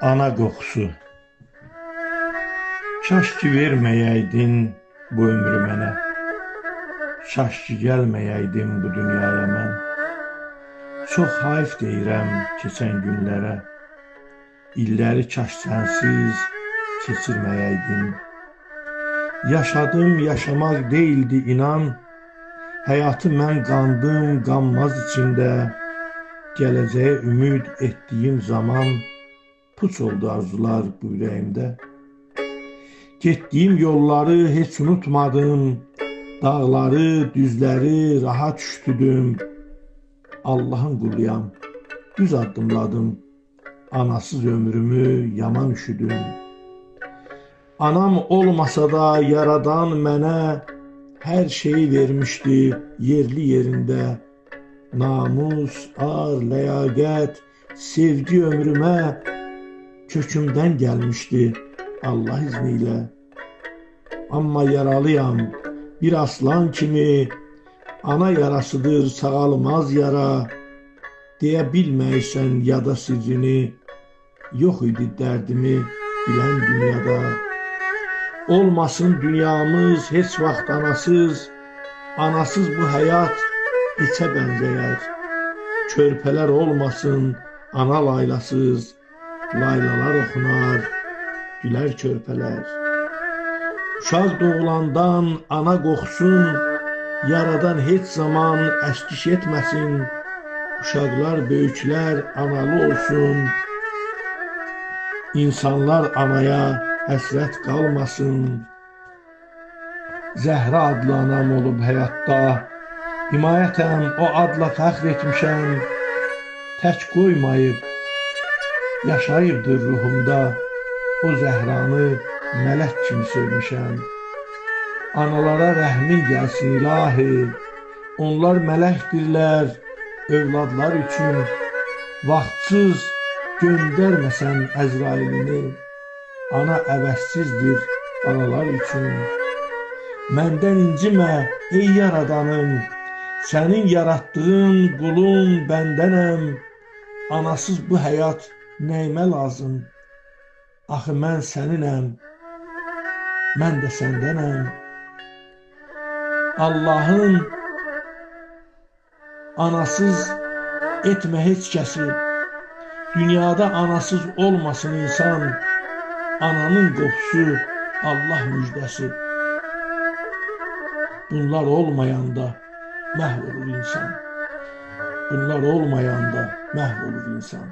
Ana qoxusu. Kaş ki verməyəydin bu ömrü mənə, kaş ki gəlməyəydim bu dünyaya mən. Çox hayf deyirəm keçən günlərə, illəri kaş sənsiz keçirməyəydim. Yaşadım, yaşamaq deyildi inan, həyatı mən qandım, qanmaz içində. Gələcəyə ümid etdiyim zaman puç oldu arzular bu ürəyimdə. Getdiyim yolları heç unutmadım, dağları, düzləri rahat üşütdüm. Allahın quluyam, düz addımladım, anasız ömrümü yaman üşüdüm. Anam olmasa da yaradan mənə hər şeyi vermişdi yerli yerində. Namus, ar, ləyaqət, sevgi ömrümə kökümdən gəlmişdi Allah izniyle. Amma yaralıyam bir aslan kimi, ana yarasıdır sağalmaz yara. Deyə bilməysən yada sirrini, yox idi dərdimi bilən dünyada. Olmasın dünyamız heç vaxt anasız, anasız bu həyat içə bənzəyər. Körpələr olmasın ana laylasız, laylalar oxunar, gülər körpələr. Uşaq doğulandan ana qoxusun, yaradan heç zaman əskiş etməsin. Uşaqlar, böyüklər analı olsun, insanlar anaya həsrət qalmasın. Zəhra adlı anam olub həyatda, himayətəm o adla fəxr etmişəm. Tək qoymayıb, yaşayıbdır ruhumda, o Zəhranı mələk kimi sevmişəm. Analara rəhmin gəlsin ilahi, onlar mələkdirlər övladlar üçün. Vaxtsız göndərməsən Əzrailini, ana əvəzsizdir balalar üçün. Məndən incimə ey yaradanım, sənin yaratdığın qulun bəndənəm. Anasız bu həyat nəyimə lazım? Axı mən səninəm, mən də səndənəm. Allahın anasız etmə heç kəsi, dünyada anasız olmasın insan. Ananın qoxusu Allah müjdəsi, bunlar olmayanda məhv olur insan. Bunlar olmayanda məhv olur insan.